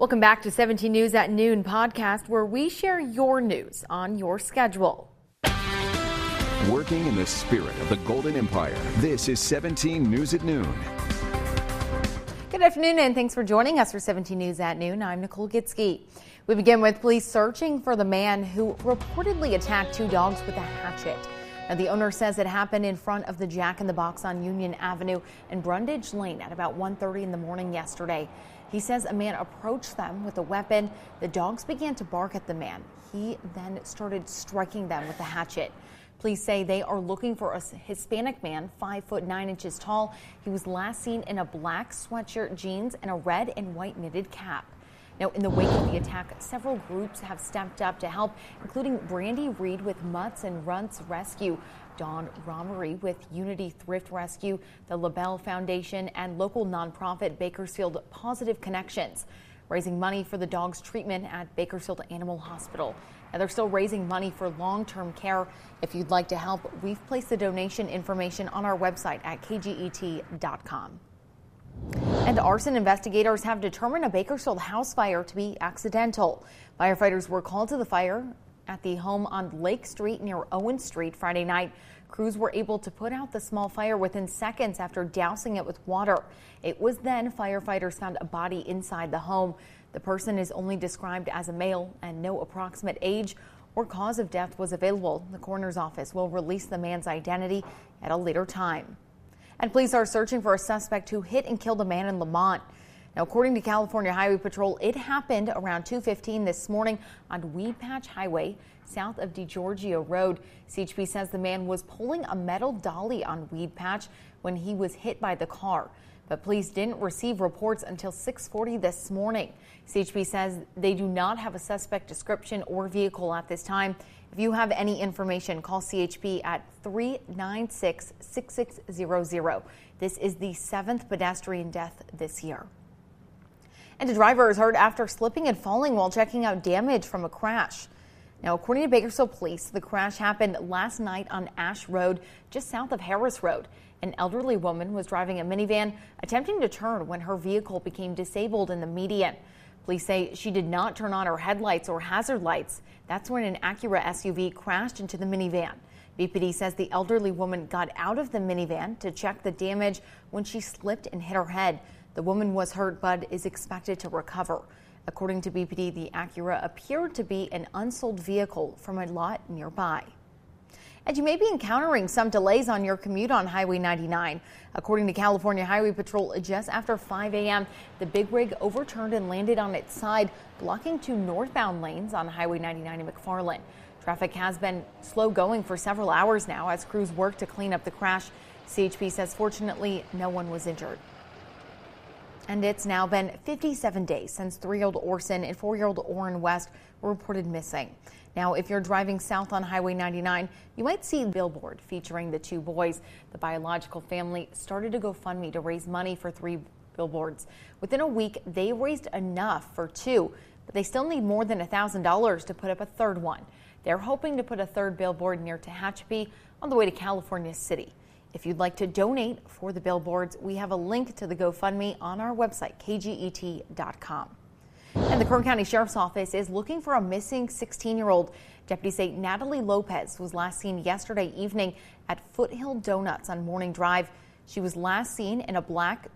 Welcome back to 17 News at Noon podcast, where we share your news on your schedule. Working in the spirit of the Golden Empire, this is 17 News at Noon. Good afternoon, and thanks for joining us for 17 News at Noon. I'm Nicole Gitsky. We begin with police searching for the man who reportedly attacked two dogs with a hatchet. Now, the owner says it happened in front of the Jack in the Box on Union Avenue and Brundage Lane at about 1:30 in the morning yesterday. He says a man approached them with a weapon. The dogs began to bark at the man. He then started striking them with a hatchet. Police say they are looking for a Hispanic man, 5'9" tall. He was last seen in a black sweatshirt, jeans, and a red and white knitted cap. Now, in the wake of the attack, several groups have stepped up to help, including Brandy Reed with Mutts and Runts Rescue, Dawn Romery with Unity Thrift Rescue, the LaBelle Foundation, and local nonprofit Bakersfield Positive Connections, raising money for the dog's treatment at Bakersfield Animal Hospital. Now, they're still raising money for long-term care. If you'd like to help, we've placed the donation information on our website at kget.com. And arson investigators have determined a Bakersfield house fire to be accidental. Firefighters were called to the fire at the home on Lake Street near Owen Street Friday night. Crews were able to put out the small fire within seconds after dousing it with water. It was then firefighters found a body inside the home. The person is only described as a male, and no approximate age or cause of death was available. The coroner's office will release the man's identity at a later time. And police are searching for a suspect who hit and killed a man in Lamont. Now, according to California Highway Patrol, it happened around 2:15 this morning on Weed Patch Highway, south of DeGiorgio Road. CHP says the man was pulling a metal dolly on Weed Patch when he was hit by the car. But police didn't receive reports until 6:40 this morning. CHP says they do not have a suspect description or vehicle at this time. If you have any information, call CHP at 396-6600. This is the 7th pedestrian death this year. And a driver is hurt after slipping and falling while checking out damage from a crash. Now, according to Bakersfield Police, the crash happened last night on Ash Road, just south of Harris Road. An elderly woman was driving a minivan, attempting to turn when her vehicle became disabled in the median. Police say she did not turn on her headlights or hazard lights. That's when an Acura SUV crashed into the minivan. BPD says the elderly woman got out of the minivan to check the damage when she slipped and hit her head. The woman was hurt but is expected to recover. According to BPD, the Acura appeared to be an unsold vehicle from a lot nearby. And you may be encountering some delays on your commute on Highway 99. According to California Highway Patrol, just after 5 a.m., the big rig overturned and landed on its side, blocking two northbound lanes on Highway 99 in McFarland. Traffic has been slow going for several hours now as crews work to clean up the crash. CHP says fortunately no one was injured. And it's now been 57 days since 3-year-old Orson and 4-year-old Oren West were reported missing. Now, if you're driving south on Highway 99, you might see a billboard featuring the two boys. The biological family started a GoFundMe to raise money for 3 billboards. Within a week, they raised enough for 2, but they still need more than $1,000 to put up a third one. They're hoping to put a third billboard near Hatchet on the way to California City. If you'd like to donate for the billboards, we have a link to the GoFundMe on our website, kget.com. And the Kern County Sheriff's Office is looking for a missing 16-year-old. Deputies say Natalie Lopez was last seen yesterday evening at Foothill Donuts on Morning Drive. She was last seen in black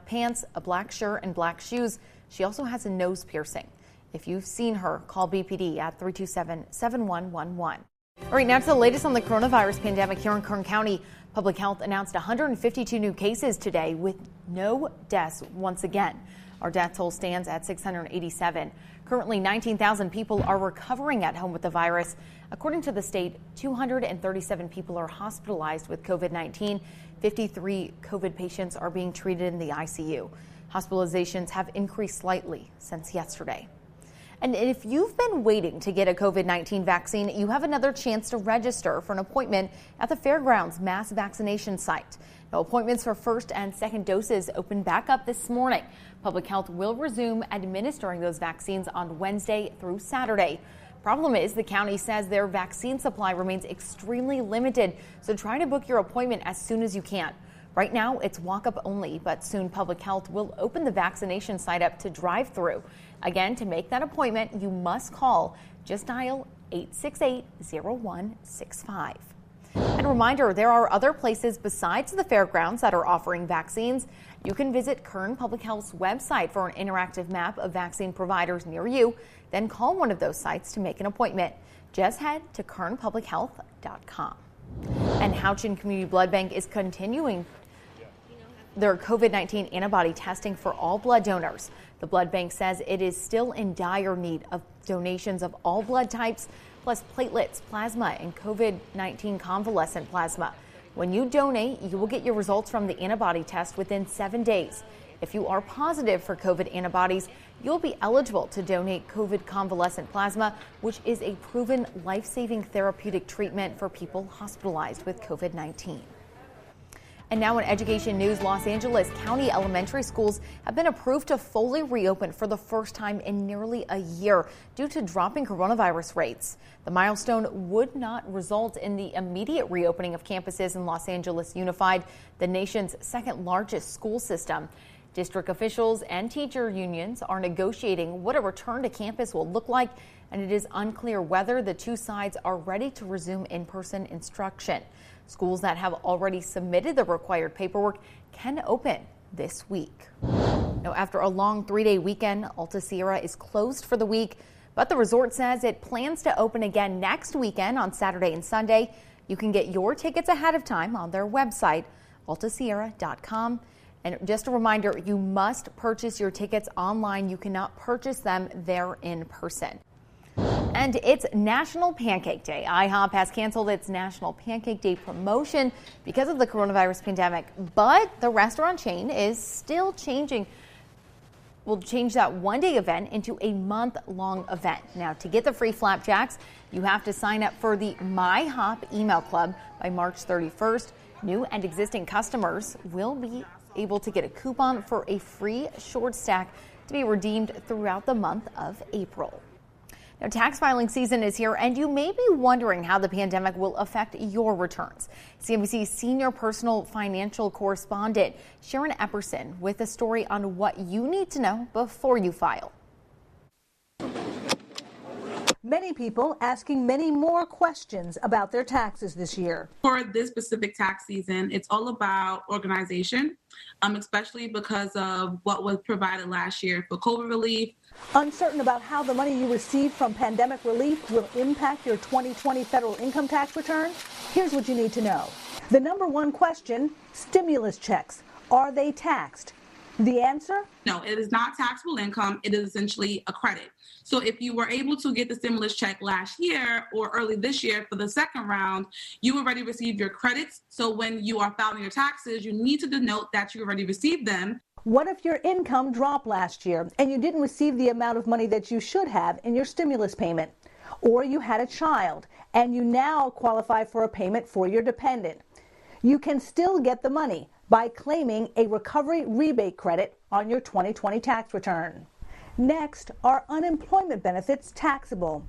pants, a black shirt, and black shoes. She also has a nose piercing. If you've seen her, call BPD at 327-7111. All right, now to the latest on the coronavirus pandemic here in Kern County. Public Health announced 152 new cases today with no deaths once again. Our death toll stands at 687. Currently, 19,000 people are recovering at home with the virus. According to the state, 237 people are hospitalized with COVID-19. 53 COVID patients are being treated in the ICU. Hospitalizations have increased slightly since yesterday. And if you've been waiting to get a COVID-19 vaccine, you have another chance to register for an appointment at the Fairgrounds mass vaccination site. Now, appointments for first and second doses open back up this morning. Public Health will resume administering those vaccines on Wednesday through Saturday. Problem is, the county says their vaccine supply remains extremely limited, so try to book your appointment as soon as you can. Right now, it's walk-up only, but soon Public Health will open the vaccination site up to drive-through. Again, to make that appointment, you must call. Just dial 868-0165. And a reminder, there are other places besides the fairgrounds that are offering vaccines. You can visit Kern Public Health's website for an interactive map of vaccine providers near you. Then call one of those sites to make an appointment. Just head to kernpublichealth.com. And Hatchet Community Blood Bank is continuing their COVID-19 antibody testing for all blood donors. The blood bank says it is still in dire need of donations of all blood types, plus platelets, plasma, and COVID-19 convalescent plasma. When you donate, you will get your results from the antibody test within 7 days. If you are positive for COVID antibodies, you'll be eligible to donate COVID convalescent plasma, which is a proven life-saving therapeutic treatment for people hospitalized with COVID-19. And now in education news, Los Angeles County elementary schools have been approved to fully reopen for the first time in nearly a year due to dropping coronavirus rates. The milestone would not result in the immediate reopening of campuses in Los Angeles Unified, the nation's second largest school system. District officials and teacher unions are negotiating what a return to campus will look like, and it is unclear whether the two sides are ready to resume in-person instruction. Schools that have already submitted the required paperwork can open this week. Now, after a long 3-day weekend, Alta Sierra is closed for the week, but the resort says it plans to open again next weekend on Saturday and Sunday. You can get your tickets ahead of time on their website, altasierra.com. And just a reminder, you must purchase your tickets online. You cannot purchase them there in person. And it's National Pancake Day. IHOP has canceled its National Pancake Day promotion because of the coronavirus pandemic, but the restaurant chain is still will change that one-day event into a month-long event. Now, to get the free flapjacks, you have to sign up for the MyHop email club by March 31st. New and existing customers will be able to get a coupon for a free short stack to be redeemed throughout the month of April. Now, tax filing season is here, and you may be wondering how the pandemic will affect your returns. CNBC's senior personal financial correspondent, Sharon Epperson, with a story on what you need to know before you file. Many people asking many more questions about their taxes this year. For this specific tax season, it's all about organization, especially because of what was provided last year for COVID relief. Uncertain about how the money you received from pandemic relief will impact your 2020 federal income tax return? Here's what you need to know. The number one question, stimulus checks. Are they taxed? The answer? No, it is not taxable income. It is essentially a credit. So if you were able to get the stimulus check last year or early this year for the second round, you already received your credits. So when you are filing your taxes, you need to denote that you already received them. What if your income dropped last year and you didn't receive the amount of money that you should have in your stimulus payment? Or you had a child and you now qualify for a payment for your dependent? You can still get the money by claiming a recovery rebate credit on your 2020 tax return. Next, are unemployment benefits taxable?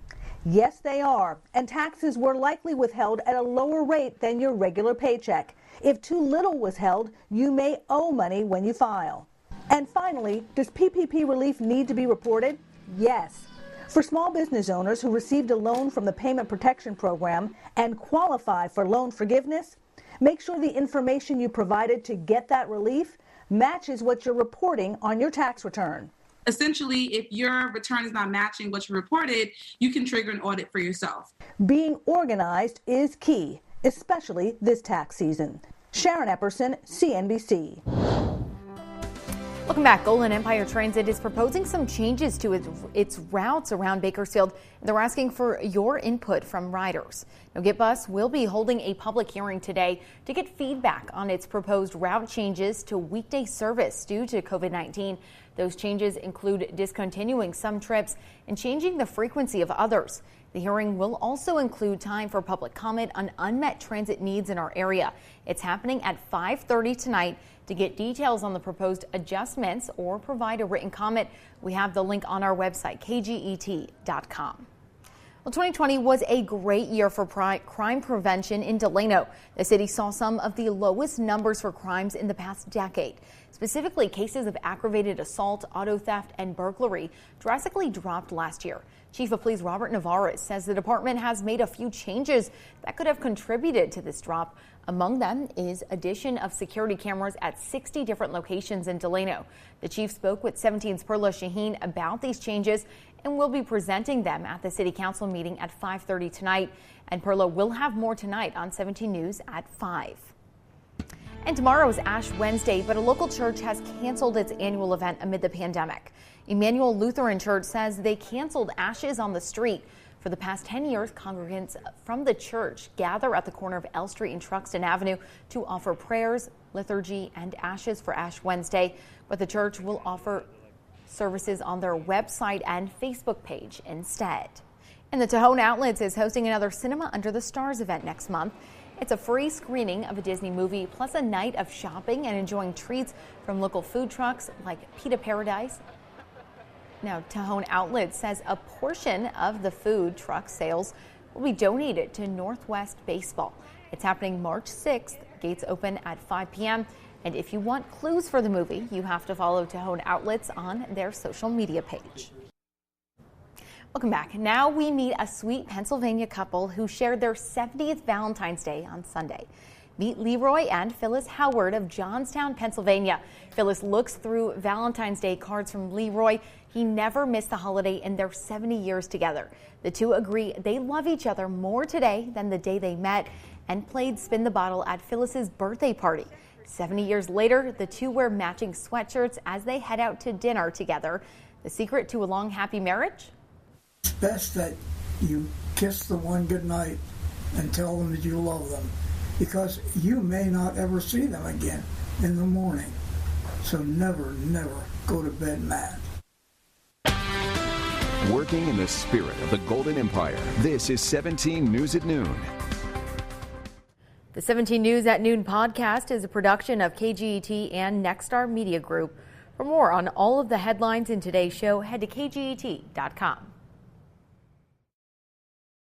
Yes, they are, and taxes were likely withheld at a lower rate than your regular paycheck. If too little was held, you may owe money when you file. And finally, does PPP relief need to be reported? Yes. For small business owners who received a loan from the Payment Protection Program and qualify for loan forgiveness, make sure the information you provided to get that relief matches what you're reporting on your tax return. Essentially, if your return is not matching what you reported, you can trigger an audit for yourself. Being organized is key, especially this tax season. Sharon Epperson, CNBC. Welcome back. Golden Empire Transit is proposing some changes to its routes around Bakersfield. They're asking for your input from riders. Now, GetBus will be holding a public hearing today to get feedback on its proposed route changes to weekday service due to COVID-19. Those changes include discontinuing some trips and changing the frequency of others. The hearing will also include time for public comment on unmet transit needs in our area. It's happening at 5:30 tonight. To get details on the proposed adjustments or provide a written comment, we have the link on our website, KGET.com. Well, 2020 was a great year for crime prevention in Delano. The city saw some of the lowest numbers for crimes in the past decade. Specifically, cases of aggravated assault, auto theft, and burglary drastically dropped last year. Chief of Police Robert Navarez says the department has made a few changes that could have contributed to this drop. Among them is addition of security cameras at 60 different locations in Delano. The chief spoke with 17's Perla Shaheen about these changes and will be presenting them at the city council meeting at 5:30 tonight. And Perla will have more tonight on 17 News at 5. And tomorrow is Ash Wednesday, but a local church has canceled its annual event amid the pandemic. Emmanuel Lutheran Church says they canceled Ashes on the Street. For the past 10 years, congregants from the church gather at the corner of L Street and Truxton Avenue to offer prayers, liturgy, and ashes for Ash Wednesday. But the church will offer services on their website and Facebook page instead. And the Tahoe Outlets is hosting another Cinema Under the Stars event next month. It's a free screening of a Disney movie, plus a night of shopping and enjoying treats from local food trucks like Pita Paradise. Now, Tahoe Outlets says a portion of the food truck sales will be donated to Northwest Baseball. It's happening March 6th. Gates open at 5 p.m. And if you want clues for the movie, you have to follow Tahoe Outlets on their social media page. Welcome back. Now we meet a sweet Pennsylvania couple who shared their 70th Valentine's Day on Sunday. Meet Leroy and Phyllis Howard of Johnstown, Pennsylvania. Phyllis looks through Valentine's Day cards from Leroy. He never missed the holiday in their 70 years together. The two agree they love each other more today than the day they met and played Spin the Bottle at Phyllis's birthday party. 70 years later, the two wear matching sweatshirts as they head out to dinner together. The secret to a long, happy marriage? It's best that you kiss the one goodnight and tell them that you love them, because you may not ever see them again in the morning. So never, never go to bed mad. Working in the spirit of the Golden Empire, this is 17 News at Noon. The 17 News at Noon podcast is a production of KGET and Nexstar Media Group. For more on all of the headlines in today's show, head to kget.com.